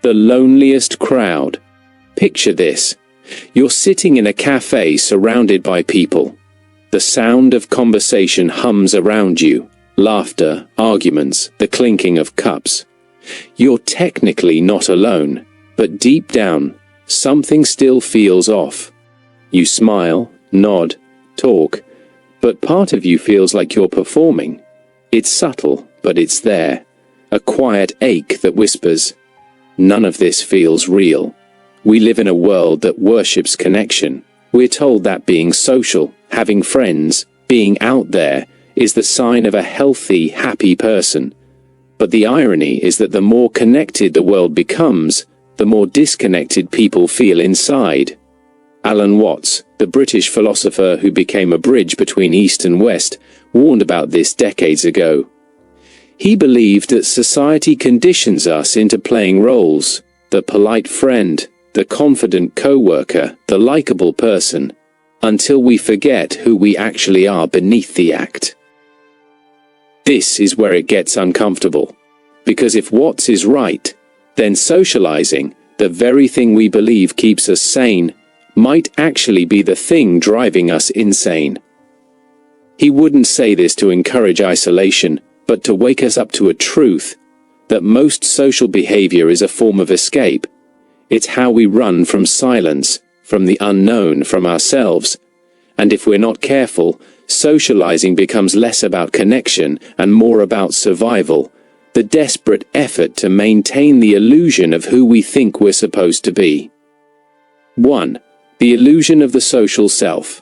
The loneliest crowd. Picture this. You're sitting in a cafe surrounded by people. The sound of conversation hums around you. Laughter, arguments, the clinking of cups. You're technically not alone, but deep down, something still feels off. You smile, nod, talk, but part of you feels like you're performing. It's subtle, but it's there. A quiet ache that whispers, "None of this feels real." We live in a world that worships connection. We're told that being social, having friends, being out there, is the sign of a healthy, happy person. But the irony is that the more connected the world becomes, the more disconnected people feel inside. Alan Watts, the British philosopher who became a bridge between East and West, warned about this decades ago. He believed that society conditions us into playing roles: the polite friend, the confident co-worker, the likable person, until we forget who we actually are beneath the act. This is where it gets uncomfortable. Because if Watts is right, then socializing, the very thing we believe keeps us sane, might actually be the thing driving us insane. He wouldn't say this to encourage isolation, but to wake us up to a truth, that most social behavior is a form of escape. It's how we run from silence, from the unknown, from ourselves. And if we're not careful, socializing becomes less about connection and more about survival, the desperate effort to maintain the illusion of who we think we're supposed to be. 1. The illusion of the social self.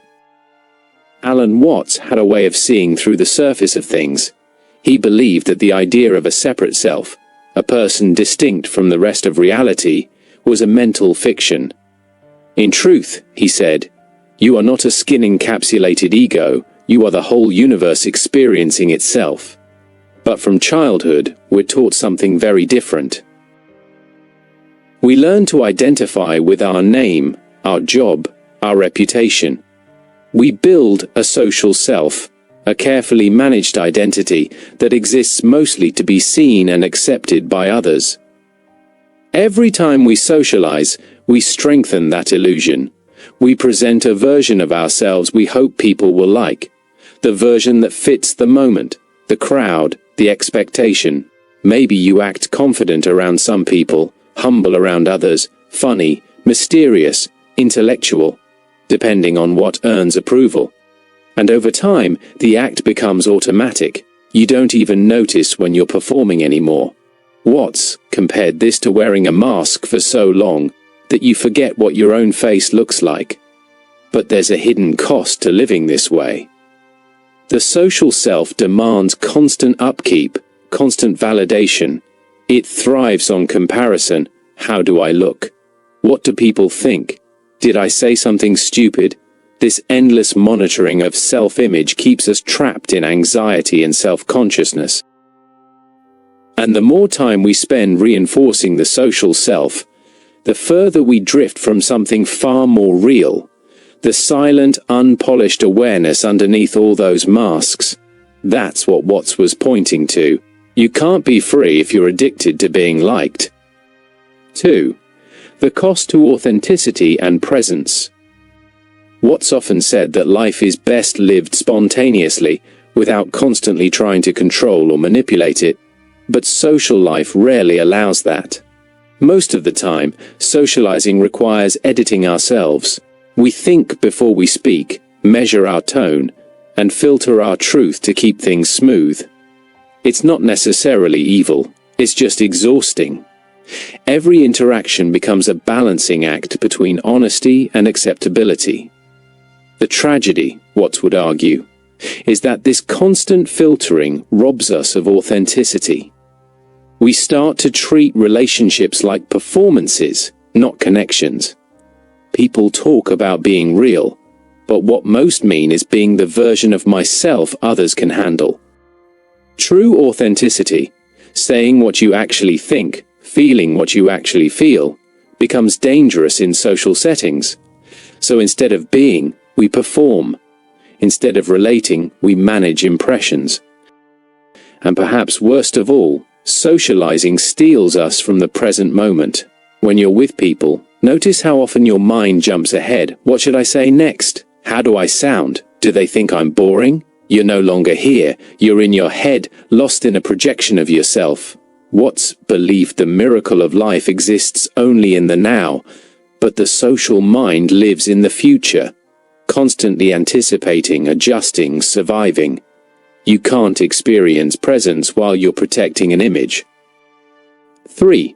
Alan Watts had a way of seeing through the surface of things. He believed that the idea of a separate self, a person distinct from the rest of reality, was a mental fiction. In truth, he said, you are not a skin-encapsulated ego, you are the whole universe experiencing itself. But from childhood, we're taught something very different. We learn to identify with our name, our job, our reputation. We build a social self, a carefully managed identity that exists mostly to be seen and accepted by others. Every time we socialize, we strengthen that illusion. We present a version of ourselves we hope people will like, the version that fits the moment, the crowd, the expectation. Maybe you act confident around some people, humble around others, funny, mysterious, intellectual, depending on what earns approval. And over time, the act becomes automatic. You don't even notice when you're performing anymore. Watts compared this to wearing a mask for so long that you forget what your own face looks like. But there's a hidden cost to living this way. The social self demands constant upkeep, constant validation. It thrives on comparison. How do I look? What do people think? Did I say something stupid? This endless monitoring of self-image keeps us trapped in anxiety and self-consciousness. And the more time we spend reinforcing the social self, the further we drift from something far more real, the silent, unpolished awareness underneath all those masks. That's what Watts was pointing to. You can't be free if you're addicted to being liked. 2. The cost to authenticity and presence. Watts often said that life is best lived spontaneously, without constantly trying to control or manipulate it. But social life rarely allows that. Most of the time, socializing requires editing ourselves. We think before we speak, measure our tone, and filter our truth to keep things smooth. It's not necessarily evil, it's just exhausting. Every interaction becomes a balancing act between honesty and acceptability. The tragedy, Watts would argue, is that this constant filtering robs us of authenticity. We start to treat relationships like performances, not connections. People talk about being real, but what most mean is being the version of myself others can handle. True authenticity, saying what you actually think, feeling what you actually feel, becomes dangerous in social settings. So instead of being, we perform. Instead of relating, we manage impressions. And perhaps worst of all, Socializing steals us from the present moment. When you're with people, notice how often your mind jumps ahead. What should I say next? How do I sound? Do they think I'm boring? You're no longer here. You're in your head, lost in a projection of yourself. What's believed the miracle of life exists only in the now, but the social mind lives in the future, constantly anticipating, adjusting, surviving. You can't experience presence while you're protecting an image. 3.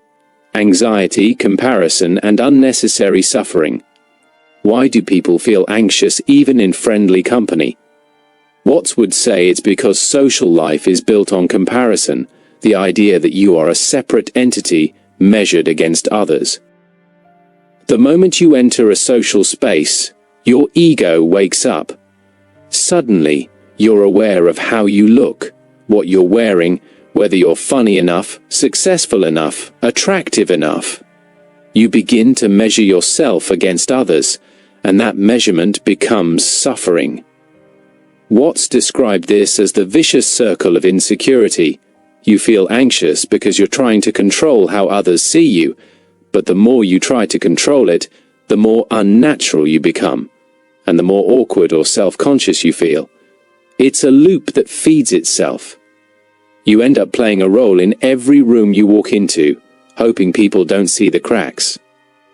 Anxiety, comparison, and unnecessary suffering. Why do people feel anxious even in friendly company? Watts would say it's because social life is built on comparison, the idea that you are a separate entity measured against others. The moment you enter a social space, your ego wakes up. Suddenly, you're aware of how you look, what you're wearing, whether you're funny enough, successful enough, attractive enough. You begin to measure yourself against others, and that measurement becomes suffering. Watts described this as the vicious circle of insecurity. You feel anxious because you're trying to control how others see you, but the more you try to control it, the more unnatural you become, and the more awkward or self-conscious you feel. It's a loop that feeds itself. You end up playing a role in every room you walk into, hoping people don't see the cracks.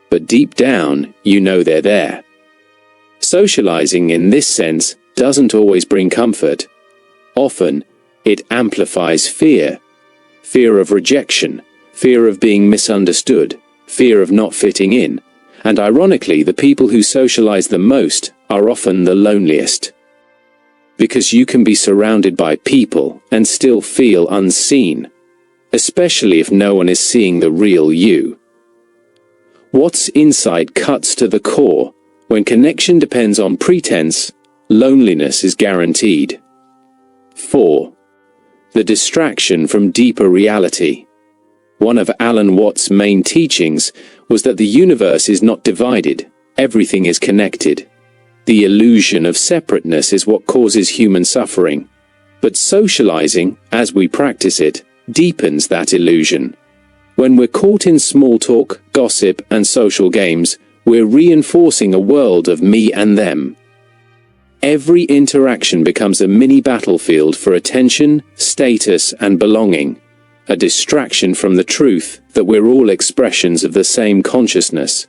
But deep down, you know they're there. Socializing, in this sense, doesn't always bring comfort. Often, it amplifies fear. Fear of rejection, fear of being misunderstood, fear of not fitting in. And ironically, the people who socialize the most are often the loneliest. Because you can be surrounded by people and still feel unseen, especially if no one is seeing the real you. Watts' insight cuts to the core. When connection depends on pretense, loneliness is guaranteed. 4. The distraction from deeper reality. One of Alan Watts' main teachings was that the universe is not divided, everything is connected. The illusion of separateness is what causes human suffering. But socializing, as we practice it, deepens that illusion. When we're caught in small talk, gossip, and social games, we're reinforcing a world of me and them. Every interaction becomes a mini battlefield for attention, status, and belonging, a distraction from the truth that we're all expressions of the same consciousness.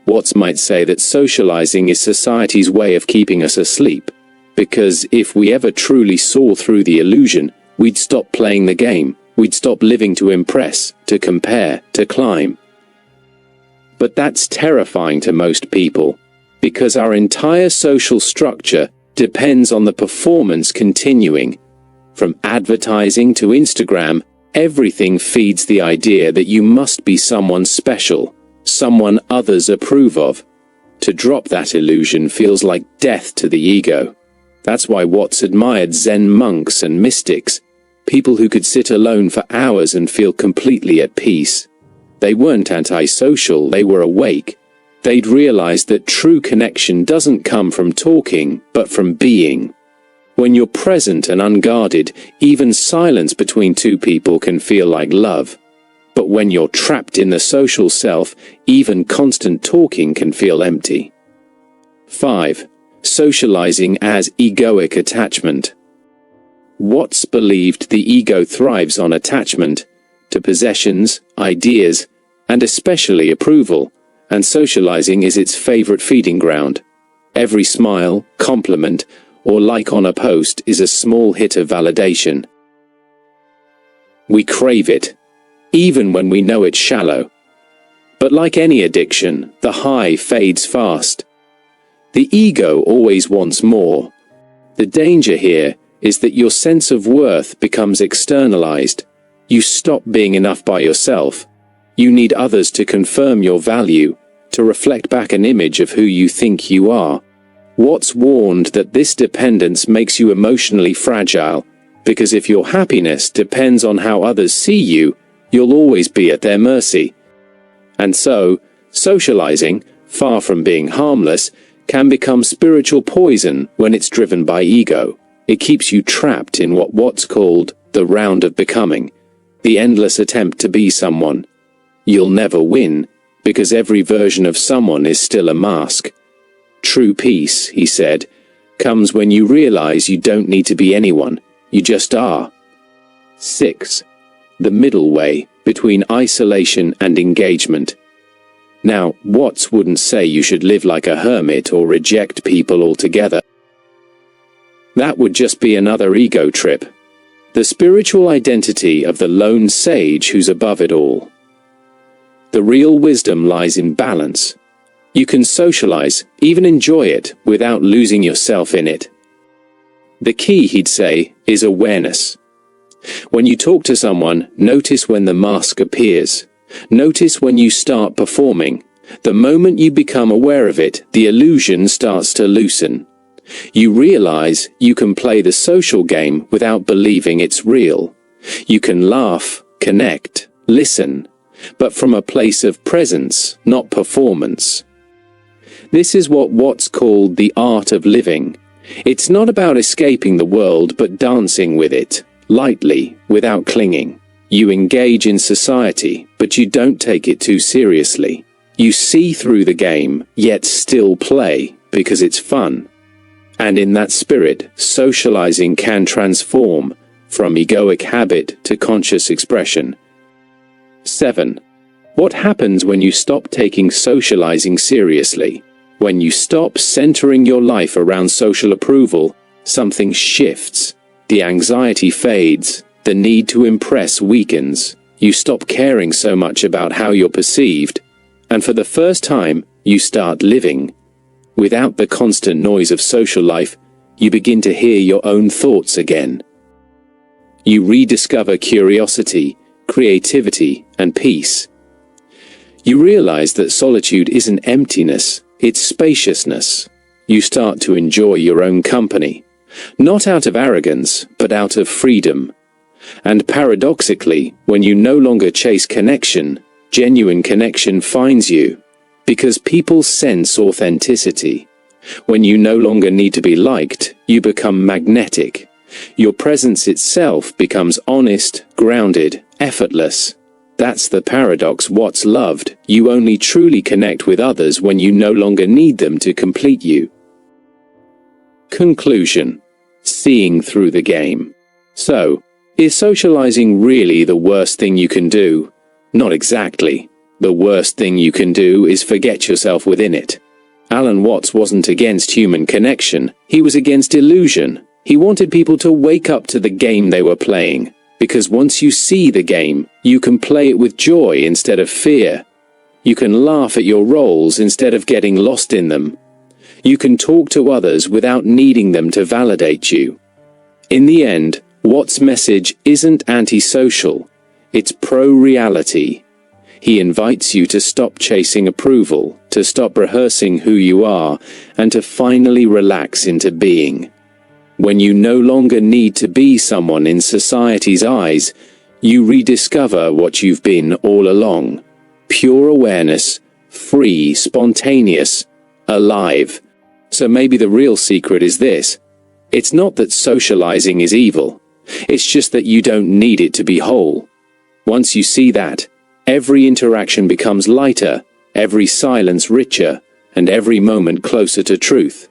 Watts might say that socializing is society's way of keeping us asleep, because if we ever truly saw through the illusion, we'd stop playing the game, we'd stop living to impress, to compare, to climb. But that's terrifying to most people, because our entire social structure depends on the performance continuing. From advertising to Instagram, everything feeds the idea that you must be someone special, someone others approve of. To drop that illusion feels like death to the ego. That's why Watts admired Zen monks and mystics, people who could sit alone for hours and feel completely at peace. They weren't antisocial, they were awake. They'd realized that true connection doesn't come from talking, but from being. When you're present and unguarded, even silence between two people can feel like love. But when you're trapped in the social self, even constant talking can feel empty. 5. Socializing as egoic attachment. Watts believed the ego thrives on attachment to possessions, ideas, and especially approval, and socializing is its favorite feeding ground. Every smile, compliment, or like on a post is a small hit of validation. We crave it, even when we know it's shallow. But like any addiction, the high fades fast. The ego always wants more. The danger here is that your sense of worth becomes externalized. You stop being enough by yourself. You need others to confirm your value, to reflect back an image of who you think you are. Watts warned that this dependence makes you emotionally fragile, because if your happiness depends on how others see you, you'll always be at their mercy. And so, socializing, far from being harmless, can become spiritual poison when it's driven by ego. It keeps you trapped in what Watts called the round of becoming. the endless attempt to be someone. You'll never win, because every version of someone is still a mask. True peace, he said, comes when you realize you don't need to be anyone, you just are. 6. The middle way, between isolation and engagement. Now, Watts wouldn't say you should live like a hermit or reject people altogether. That would just be another ego trip. The spiritual identity of the lone sage who's above it all. The real wisdom lies in balance. You can socialize, even enjoy it, without losing yourself in it. The key, he'd say, is awareness. When you talk to someone, notice when the mask appears. Notice when you start performing. The moment you become aware of it, the illusion starts to loosen. You realize you can play the social game without believing it's real. You can laugh, connect, listen, but from a place of presence, not performance. This is what Watts called the art of living. It's not about escaping the world but dancing with it, lightly, without clinging. You engage in society, but you don't take it too seriously. You see through the game, yet still play, because it's fun. And in that spirit, socializing can transform from egoic habit to conscious expression. 7. What happens when you stop taking socializing seriously? When you stop centering your life around social approval, something shifts. The anxiety fades. The need to impress weakens. You stop caring so much about how you're perceived. And for the first time, you start living. Without the constant noise of social life, you begin to hear your own thoughts again. You rediscover curiosity, creativity, and peace. You realize that solitude isn't emptiness, it's spaciousness. You start to enjoy your own company, not out of arrogance, but out of freedom. And paradoxically, when you no longer chase connection, genuine connection finds you. Because people sense authenticity. When you no longer need to be liked, you become magnetic. Your presence itself becomes honest, grounded, effortless. That's the paradox Watts loved. You only truly connect with others when you no longer need them to complete you. Conclusion. Seeing through the game. So, is socializing really the worst thing you can do? Not exactly. The worst thing you can do is forget yourself within it. Alan Watts wasn't against human connection, he was against illusion. He wanted people to wake up to the game they were playing, because once you see the game, you can play it with joy instead of fear. You can laugh at your roles instead of getting lost in them. You can talk to others without needing them to validate you. In the end, Watts' message isn't antisocial, it's pro-reality. He invites you to stop chasing approval, to stop rehearsing who you are, and to finally relax into being. When you no longer need to be someone in society's eyes, you rediscover what you've been all along. Pure awareness, free, spontaneous, alive. So maybe the real secret is this. It's not that socializing is evil. It's just that you don't need it to be whole. Once you see that, every interaction becomes lighter, every silence richer, and every moment closer to truth.